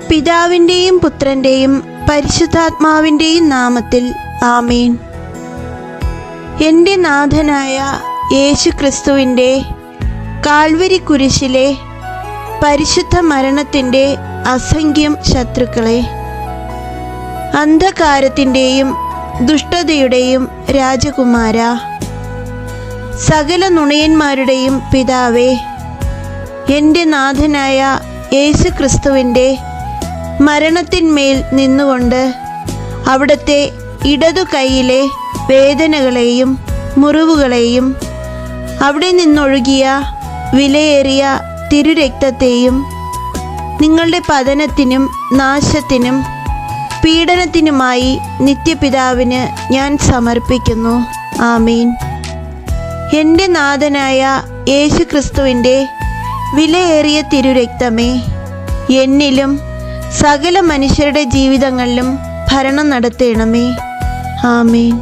പിതാവിൻ്റെയും പുത്രൻ്റെയും പരിശുദ്ധാത്മാവിൻ്റെയും നാമത്തിൽ ആമേൻ. എൻ്റെ നാഥനായ യേശു ക്രിസ്തുവിൻ്റെ കാൽവരി കുരിശിലെ പരിശുദ്ധ മരണത്തിൻ്റെ അസംഖ്യം ശത്രുക്കളെ, അന്ധകാരത്തിൻ്റെയും ദുഷ്ടതയുടെയും രാജകുമാര, സകല നുണയന്മാരുടെയും പിതാവേ, എൻ്റെ നാഥനായ യേശു ക്രിസ്തുവിൻ്റെ മരണത്തിന്മേൽ നിന്നുകൊണ്ട് അവിടുത്തെ ഇടതു കൈയിലെ വേദനകളെയും മുറിവുകളെയും അവിടെ നിന്നൊഴുകിയ വിലയേറിയ തിരുരക്തത്തെയും നിങ്ങളുടെ പതനത്തിനും നാശത്തിനും പീഡനത്തിനുമായി നിത്യപിതാവിന് ഞാൻ സമർപ്പിക്കുന്നു. ആമീൻ. എൻ്റെ നാഥനായ യേശു ക്രിസ്തുവിൻ്റെ വിലയേറിയ തിരുരക്തമേ, എന്നിലും സകല മനുഷ്യരുടെ ജീവിതങ്ങളിലും ഭരണം നടത്തണമേ. ആമേൻ.